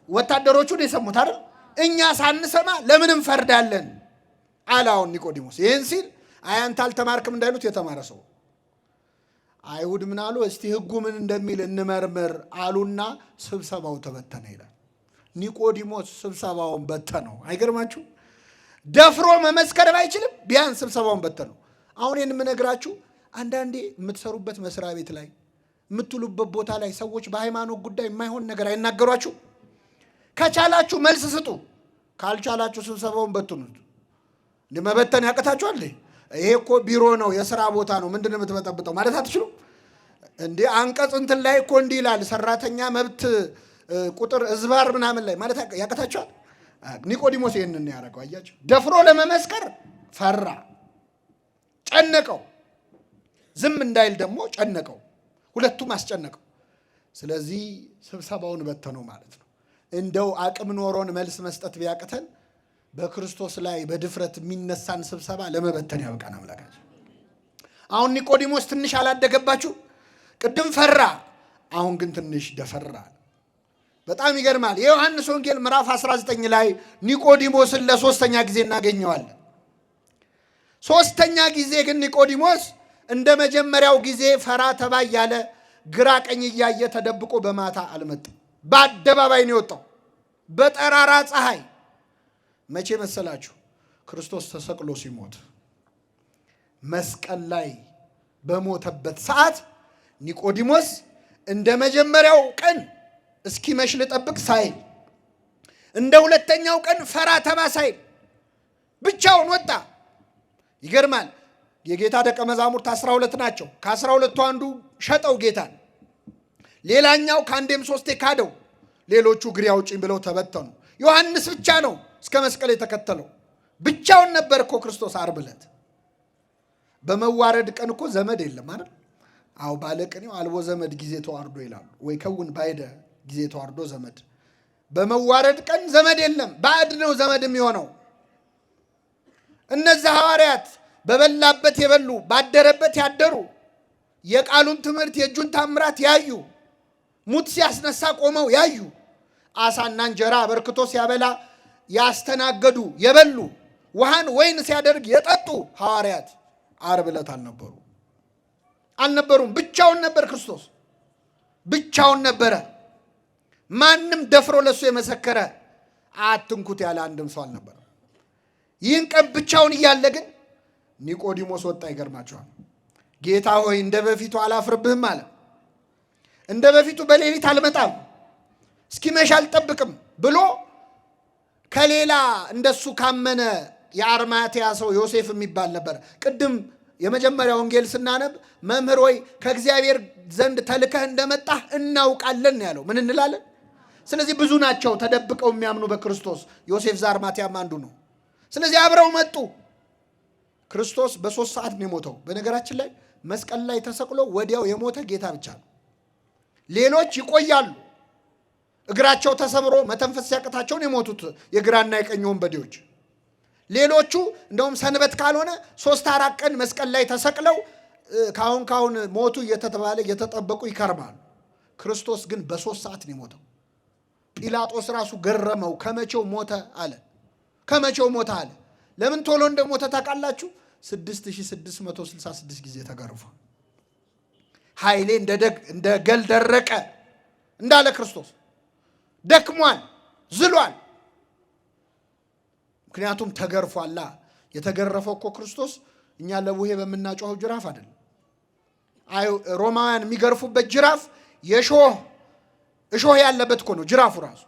ወታደሮቹን የሰሙት አይደል? እኛ ሳንሰማ ለምን እንፈርዳለን አለ። አሁን ኒቆዲሞስ ይህን ሲል አይ አንተ አልተማርክም እንዳይሉት የተማረ ሰው። አይሁድ ምን አሉ? እስቲ ሕጉ ምን እንደሚል እንመርምር አሉና ስብሰባው ተበተነ ይላል። ኒቆዲሞስ ስብሰባውን በተነው። አይገርማችሁ? ደፍሮ መመስከር ባይችልም ቢያንስ ስብሰባውን በተነው። አሁን የምነግራችሁ አንዳንዴ የምትሰሩበት መስሪያ ቤት ላይ የምትሉበት ቦታ ላይ ሰዎች በሃይማኖት ጉዳይ የማይሆን ነገር አይናገሯችሁ? ከቻላችሁ መልስ ስጡ፣ ካልቻላችሁ ስብሰባውን በትኑት። እንደ መበተን ያቀታችኋል? ይሄ እኮ ቢሮ ነው፣ የሥራ ቦታ ነው፣ ምንድን ነው የምትበጠብጠው ማለት አትችሉም እንዴ? አንቀጽ እንትን ላይ እኮ እንዲህ ይላል፣ ሰራተኛ መብት ቁጥር እዝባር ምናምን ላይ ማለት ያቀታችኋል? ኒቆዲሞስ ይህንን ያደረገው አያችሁ። ደፍሮ ለመመስከር ፈራ፣ ጨነቀው። ዝም እንዳይል ደግሞ ጨነቀው። ሁለቱም አስጨነቀው። ስለዚህ ስብሰባውን በተነው ማለት ነው። እንደው አቅም ኖሮን መልስ መስጠት ቢያቅተን በክርስቶስ ላይ በድፍረት የሚነሳን ስብሰባ ለመበተን ያብቃን አምላካችን። አሁን ኒቆዲሞስ ትንሽ አላደገባችሁ? ቅድም ፈራ፣ አሁን ግን ትንሽ ደፈራ። በጣም ይገርማል። የዮሐንስ ወንጌል ምዕራፍ 19 ላይ ኒቆዲሞስን ለሶስተኛ ጊዜ እናገኘዋለን። ሶስተኛ ጊዜ ግን ኒቆዲሞስ እንደ መጀመሪያው ጊዜ ፈራ ተባ እያለ ግራ ቀኝ እያየ ተደብቆ በማታ አልመጣም። በአደባባይ ነው የወጣው፣ በጠራራ ፀሐይ። መቼ መሰላችሁ? ክርስቶስ ተሰቅሎ ሲሞት መስቀል ላይ በሞተበት ሰዓት ኒቆዲሞስ እንደ መጀመሪያው ቀን እስኪመሽ ልጠብቅ ሳይል፣ እንደ ሁለተኛው ቀን ፈራ ተባ ሳይል ብቻውን ወጣ። ይገርማል። የጌታ ደቀ መዛሙርት 12 ናቸው። ከ12ቱ አንዱ ሸጠው ጌታን፣ ሌላኛው ከአንዴም ሶስቴ ካደው፣ ሌሎቹ እግሬ አውጪኝ ብለው ተበተኑ። ዮሐንስ ብቻ ነው እስከ መስቀል የተከተለው። ብቻውን ነበር እኮ ክርስቶስ ዓርብ ዕለት። በመዋረድ ቀን እኮ ዘመድ የለም አይደል? አዎ ባለቅኔው አልቦ ዘመድ ጊዜ ተዋርዶ ይላሉ። ወይ ከውን ባይደ ጊዜ ተዋርዶ ዘመድ። በመዋረድ ቀን ዘመድ የለም፣ ባዕድ ነው ዘመድ የሚሆነው። እነዚህ ሐዋርያት በበላበት የበሉ ባደረበት ያደሩ፣ የቃሉን ትምህርት የእጁን ታምራት ያዩ፣ ሙት ሲያስነሳ ቆመው ያዩ፣ አሳና እንጀራ አበርክቶ ሲያበላ ያስተናገዱ የበሉ፣ ውሃን ወይን ሲያደርግ የጠጡ ሐዋርያት ዓርብ ዕለት አልነበሩም። ብቻውን ነበር ክርስቶስ፣ ብቻውን ነበረ። ማንም ደፍሮ ለሱ የመሰከረ አትንኩት ያለ አንድም ሰው አልነበረ። ይህን ቀን ብቻውን እያለ ግን ኒቆዲሞስ ወጣ። ይገርማቸዋል። ጌታ ሆይ እንደ በፊቱ አላፍርብህም አለ። እንደ በፊቱ በሌሊት አልመጣም፣ እስኪመሽ አልጠብቅም ብሎ ከሌላ እንደሱ ካመነ የአርማትያ ሰው ዮሴፍ የሚባል ነበር። ቅድም የመጀመሪያ ወንጌል ስናነብ መምህር ሆይ ከእግዚአብሔር ዘንድ ተልከህ እንደመጣህ እናውቃለን ያለው። ምን እንላለን? ስለዚህ ብዙ ናቸው ተደብቀው የሚያምኑ በክርስቶስ። ዮሴፍ ዘአርማትያም አንዱ ነው። ስለዚህ አብረው መጡ። ክርስቶስ በ3 ሰዓት ነው የሞተው። በነገራችን ላይ መስቀል ላይ ተሰቅሎ ወዲያው የሞተ ጌታ ብቻ ነው። ሌሎች ይቆያሉ። እግራቸው ተሰብሮ መተንፈስ ሲያቅታቸውን የሞቱት የግራና የቀኝ ወንበዴዎች። ሌሎቹ እንደውም ሰንበት ካልሆነ 3-4 ቀን መስቀል ላይ ተሰቅለው ካሁን ሞቱ እየተባለ እየተጠበቁ ይከርማሉ። ክርስቶስ ግን በ3 ሰዓት ነው የሞተው። ጲላጦስ ራሱ ገረመው። ከመቼው ሞተ አለ። ከመቼው ሞተ አለ። ለምን ቶሎ እንደሞተ ታውቃላችሁ? 6666 ጊዜ ተገርፏል። ኃይሌ እንደ ገል ደረቀ እንዳለ ክርስቶስ ደክሟል፣ ዝሏል። ምክንያቱም ተገርፏላ። የተገረፈው እኮ ክርስቶስ እኛ ለቡሄ በምናጮኸው ጅራፍ አይደለም። ሮማውያን የሚገርፉበት ጅራፍ እሾህ ያለበት እኮ ነው። ጅራፉ ራሱ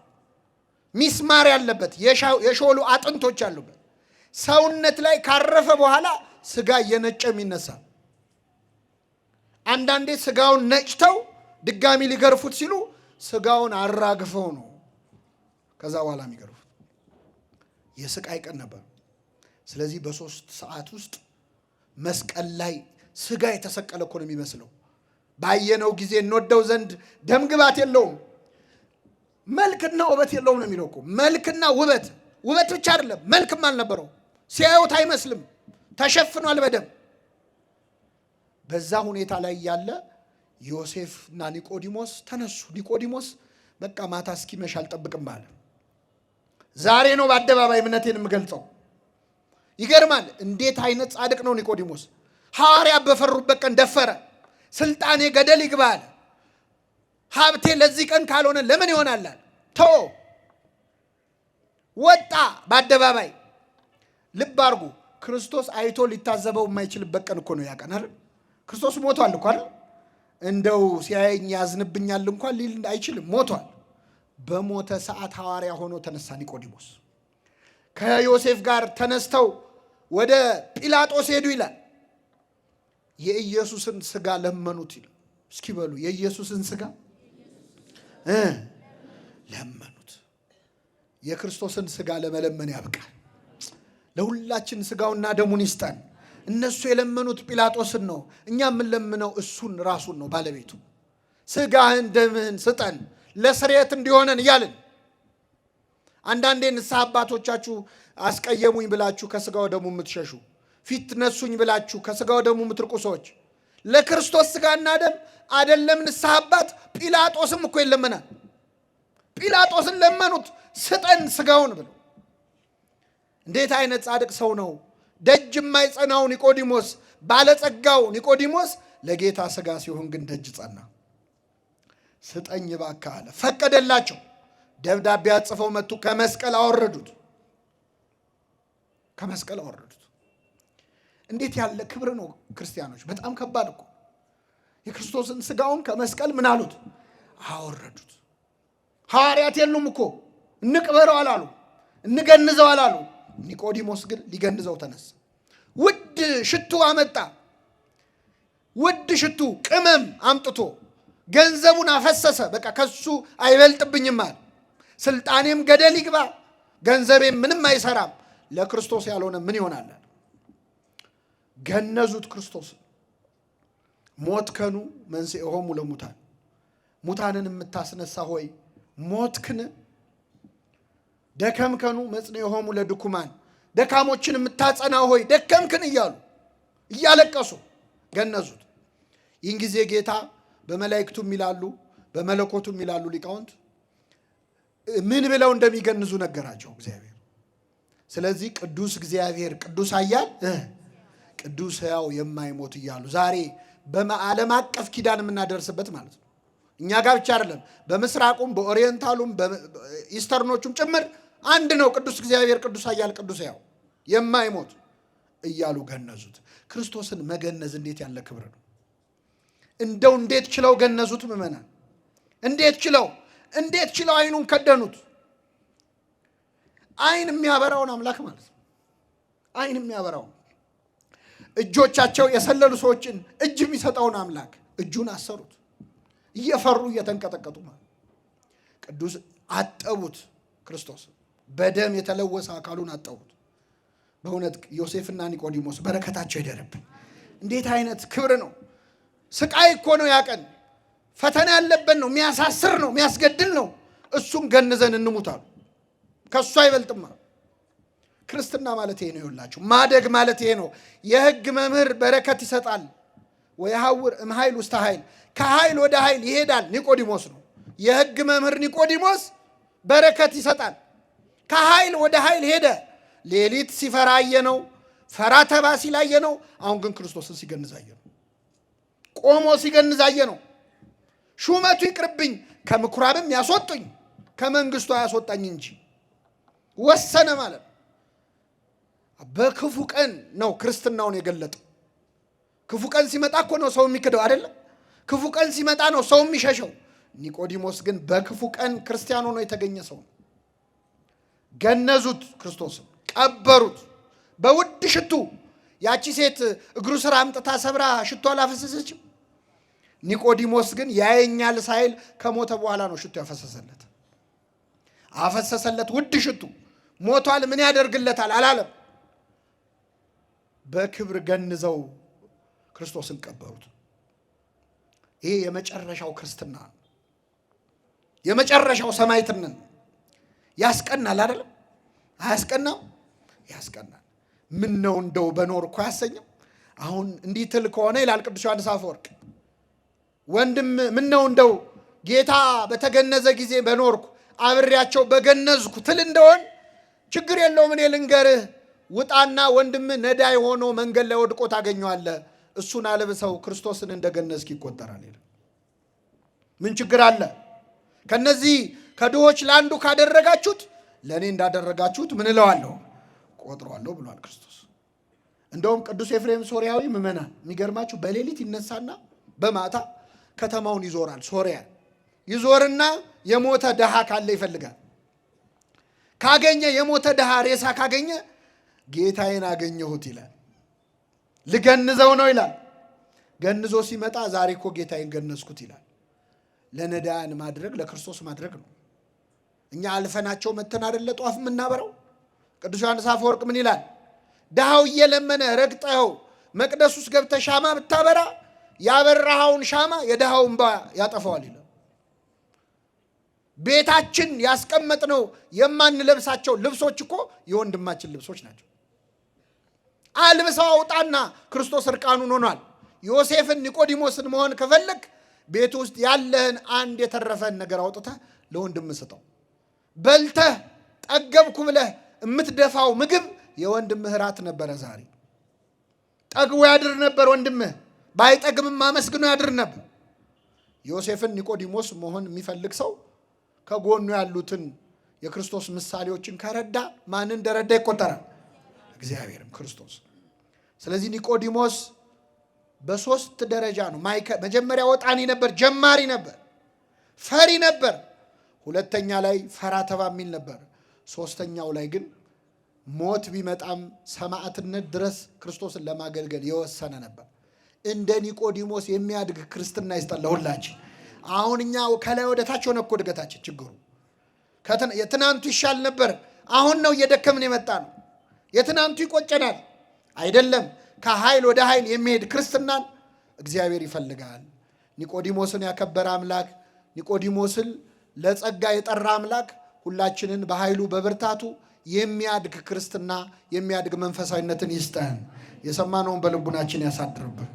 ሚስማር ያለበት የሾሉ አጥንቶች ያሉበት ሰውነት ላይ ካረፈ በኋላ ስጋ እየነጨ የሚነሳ። አንዳንዴ ስጋውን ነጭተው ድጋሚ ሊገርፉት ሲሉ ስጋውን አራግፈው ነው ከዛ በኋላ የሚገርፉት። የስቃይ ቀን ነበር። ስለዚህ በ3 ሰዓት ውስጥ መስቀል ላይ ስጋ የተሰቀለ እኮ ነው የሚመስለው። ባየነው ጊዜ እንወደው ዘንድ ደም ግባት የለውም፣ መልክና ውበት የለውም ነው የሚለው እኮ። መልክና ውበት ብቻ አይደለም፣ መልክም አልነበረው። ሲያዩት አይመስልም፣ ተሸፍኗል በደም። በዛ ሁኔታ ላይ ያለ ዮሴፍና ኒቆዲሞስ ተነሱ። ኒቆዲሞስ በቃ ማታ እስኪመሽ አልጠብቅም አለ። ዛሬ ነው በአደባባይ እምነቴን የምገልጸው። ይገርማል። እንዴት አይነት ጻድቅ ነው ኒቆዲሞስ! ሐዋርያ በፈሩበት ቀን ደፈረ። ስልጣኔ ገደል ይግባ አለ። ሀብቴ ለዚህ ቀን ካልሆነ ለምን ይሆናል? ተው ወጣ በአደባባይ። ልብ አድርጉ። ክርስቶስ አይቶ ሊታዘበው የማይችልበት ቀን እኮ ነው ያ ቀን አይደል? ክርስቶስ ሞቷል እኮ አይደል? እንደው ሲያየኝ ያዝንብኛል እንኳን ሊል አይችልም፣ ሞቷል። በሞተ ሰዓት ሐዋርያ ሆኖ ተነሳ ኒቆዲሞስ። ከዮሴፍ ጋር ተነስተው ወደ ጲላጦስ ሄዱ ይላል። የኢየሱስን ስጋ ለመኑት ይላል። እስኪ በሉ የኢየሱስን ስጋ ለመኑት። የክርስቶስን ስጋ ለመለመን ያብቃል። ለሁላችን ስጋውና ደሙን ይስጠን። እነሱ የለመኑት ጲላጦስን ነው። እኛ የምንለምነው እሱን ራሱን ነው፣ ባለቤቱ። ስጋህን ደምህን ስጠን ለስርየት እንዲሆነን እያልን። አንዳንዴ ንስሐ አባቶቻችሁ አስቀየሙኝ ብላችሁ ከስጋው ደሙ የምትሸሹ፣ ፊት ነሱኝ ብላችሁ ከስጋው ደሙ የምትርቁ ሰዎች ለክርስቶስ ስጋና ደም አይደለም ንስሐ አባት፣ ጲላጦስም እኮ ይለመናል። ጲላጦስን ለመኑት ስጠን ስጋውን ብለው። እንዴት አይነት ጻድቅ ሰው ነው! ደጅ የማይጸናው ኒቆዲሞስ፣ ባለጸጋው ኒቆዲሞስ ለጌታ ስጋ ሲሆን ግን ደጅ ጸና። ስጠኝ እባክህ አለ። ፈቀደላቸው። ደብዳቤ አጽፈው መጡ። ከመስቀል አወረዱት። እንዴት ያለ ክብር ነው ክርስቲያኖች! በጣም ከባድ እኮ። የክርስቶስን ስጋውን ከመስቀል ምን አሉት? አወረዱት። ሐዋርያት የሉም እኮ። እንቅበረው አላሉ፣ እንገንዘው አላሉ። ኒቆዲሞስ ግን ሊገንዘው ተነሳ። ውድ ሽቱ አመጣ። ውድ ሽቱ ቅመም አምጥቶ ገንዘቡን አፈሰሰ። በቃ ከሱ አይበልጥብኝም አለ። ስልጣኔም ገደል ይግባ፣ ገንዘቤም ምንም አይሰራም፣ ለክርስቶስ ያልሆነ ምን ይሆናል? ገነዙት ክርስቶስ። ሞትከኑ መንሥኤሆሙ ለሙታን፣ ሙታንን የምታስነሳ ሆይ ሞትክን። ደከምከኑ መጽንዔሆሙ ለድኩማን፣ ደካሞችን የምታጸና ሆይ ደከምክን እያሉ እያለቀሱ ገነዙት። ይህን ጊዜ ጌታ በመላእክቱም ይላሉ በመለኮቱም ይላሉ ሊቃውንት ምን ብለው እንደሚገንዙ ነገራቸው እግዚአብሔር። ስለዚህ ቅዱስ እግዚአብሔር፣ ቅዱስ ኃያል፣ ቅዱስ ሕያው የማይሞት እያሉ ዛሬ በዓለም አቀፍ ኪዳን የምናደርስበት ማለት ነው። እኛ ጋር ብቻ አይደለም፣ በምስራቁም በኦሪየንታሉም በኢስተርኖቹም ጭምር አንድ ነው። ቅዱስ እግዚአብሔር፣ ቅዱስ ኃያል፣ ቅዱስ ሕያው የማይሞት እያሉ ገነዙት። ክርስቶስን መገነዝ እንዴት ያለ ክብር ነው! እንደው እንዴት ችለው ገነዙት ምእመናን! እንዴት ችለው አይኑን ከደኑት! አይን የሚያበራውን አምላክ ማለት ነው። አይን የሚያበራውን እጆቻቸው የሰለሉ ሰዎችን እጅ የሚሰጠውን አምላክ እጁን አሰሩት። እየፈሩ እየተንቀጠቀጡ ማለት ቅዱስ አጠቡት። ክርስቶስ በደም የተለወሰ አካሉን አጠቡት። በእውነት ዮሴፍና ኒቆዲሞስ በረከታቸው ይደርብን። እንዴት አይነት ክብር ነው! ስቃይ እኮ ነው ያቀን፣ ፈተና ያለበት ነው፣ የሚያሳስር ነው፣ የሚያስገድል ነው። እሱም ገንዘን እንሙታሉ። ከሱ አይበልጥም። ክርስትና ማለት ይሄ ነው። ይኸውላችሁ ማደግ ማለት ይሄ ነው። የሕግ መምህር በረከት ይሰጣል፣ ወይሐውር እምኃይል ውስተ ኃይል፣ ከኃይል ወደ ኃይል ይሄዳል። ኒቆዲሞስ ነው የሕግ መምህር ኒቆዲሞስ በረከት ይሰጣል። ከኃይል ወደ ኃይል ሄደ። ሌሊት ሲፈራ አየነው፣ ፈራ ተባ ሲል አየነው። አሁን ግን ክርስቶስን ሲገንዝ አየነው፣ ቆሞ ሲገንዝ አየነው። ሹመቱ ይቅርብኝ፣ ከምኩራብም ያስወጡኝ፣ ከመንግስቱ ያስወጣኝ እንጂ ወሰነ ማለት ነው። በክፉ ቀን ነው ክርስትናውን የገለጠው። ክፉ ቀን ሲመጣ እኮ ነው ሰው የሚክደው አይደለም? ክፉ ቀን ሲመጣ ነው ሰው የሚሸሸው። ኒቆዲሞስ ግን በክፉ ቀን ክርስቲያን ሆኖ የተገኘ ሰው ነው። ገነዙት፣ ክርስቶስን ቀበሩት በውድ ሽቱ። ያቺ ሴት እግሩ ስር አምጥታ ሰብራ ሽቱ አላፈሰሰችም? ኒቆዲሞስ ግን ያየኛል ሳይል ከሞተ በኋላ ነው ሽቱ ያፈሰሰለት። አፈሰሰለት ውድ ሽቱ። ሞቷል፣ ምን ያደርግለታል አላለም። በክብር ገንዘው ክርስቶስን ቀበሩት። ይሄ የመጨረሻው ክርስትና ነው። የመጨረሻው ሰማዕትነት ያስቀናል አይደለም? አያስቀናም? ያስቀናል። ምን ነው እንደው በኖርኩ አያሰኝም? አሁን እንዲህ ትል ከሆነ ይላል ቅዱስ ዮሐንስ አፈወርቅ፣ ወንድም ምን ነው እንደው ጌታ በተገነዘ ጊዜ በኖርኩ አብሬያቸው በገነዝኩ ትል እንደሆን ችግር የለውም፣ እኔ ልንገርህ፣ ውጣና ወንድም ነዳይ ሆኖ መንገድ ላይ ወድቆ ታገኘዋለህ፣ እሱን አልብሰው፣ ክርስቶስን እንደገነዝክ ይቆጠራል ይላል። ምን ችግር አለ? ከነዚህ ከድሆች ለአንዱ ካደረጋችሁት ለእኔ እንዳደረጋችሁት ምን እለዋለሁ? ቆጥረዋለሁ ብሏል ክርስቶስ። እንደውም ቅዱስ ኤፍሬም ሶርያዊ ምእመናን የሚገርማችሁ በሌሊት ይነሳና በማታ ከተማውን ይዞራል። ሶርያ ይዞርና የሞተ ድሃ ካለ ይፈልጋል። ካገኘ የሞተ ድሃ ሬሳ ካገኘ ጌታዬን አገኘሁት ይላል። ልገንዘው ነው ይላል። ገንዞ ሲመጣ ዛሬ እኮ ጌታዬን ገነዝኩት ይላል። ለነዳያን ማድረግ ለክርስቶስ ማድረግ ነው። እኛ አልፈናቸው መተን አይደለ ጧፍ የምናበረው? ቅዱስ ዮሐንስ አፈወርቅ ምን ይላል? ድሃው እየለመነ ረግጠኸው መቅደስ ውስጥ ገብተህ ሻማ ብታበራ ያበራኸውን ሻማ የድሃው እንባ ያጠፋዋል ይላል። ቤታችን ያስቀመጥነው የማንለብሳቸው ልብሶች እኮ የወንድማችን ልብሶች ናቸው። አልብሰው አውጣና ክርስቶስ እርቃኑን ሆኗል። ዮሴፍን ኒቆዲሞስን መሆን ከፈለግ ቤት ውስጥ ያለህን አንድ የተረፈን ነገር አውጥተህ ለወንድም ስጠው። በልተህ ጠገብኩ ብለህ የምትደፋው ምግብ የወንድምህ ራት ነበረ። ዛሬ ጠግቦ ያድር ነበር ወንድምህ፣ ባይጠግብም አመስግኖ ያድር ነበር። ዮሴፍን ኒቆዲሞስ መሆን የሚፈልግ ሰው ከጎኑ ያሉትን የክርስቶስ ምሳሌዎችን ከረዳ ማንን እንደረዳ ይቆጠራል? እግዚአብሔርም ክርስቶስ። ስለዚህ ኒቆዲሞስ በሶስት ደረጃ ነው። መጀመሪያ ወጣኒ ነበር፣ ጀማሪ ነበር፣ ፈሪ ነበር። ሁለተኛ ላይ ፈራ ተባ የሚል ነበር። ሶስተኛው ላይ ግን ሞት ቢመጣም ሰማዕትነት ድረስ ክርስቶስን ለማገልገል የወሰነ ነበር። እንደ ኒቆዲሞስ የሚያድግ ክርስትና ይስጠን ለሁላችን። አሁን እኛ ከላይ ወደ ታች ሆነ እኮ እድገታችን። ችግሩ የትናንቱ ይሻል ነበር፣ አሁን ነው እየደከምን የመጣ ነው። የትናንቱ ይቆጨናል አይደለም። ከኃይል ወደ ኃይል የሚሄድ ክርስትናን እግዚአብሔር ይፈልጋል። ኒቆዲሞስን ያከበረ አምላክ፣ ኒቆዲሞስን ለጸጋ የጠራ አምላክ ሁላችንን በኃይሉ በብርታቱ የሚያድግ ክርስትና የሚያድግ መንፈሳዊነትን ይስጠን። የሰማነውን በልቡናችን ያሳድርብን።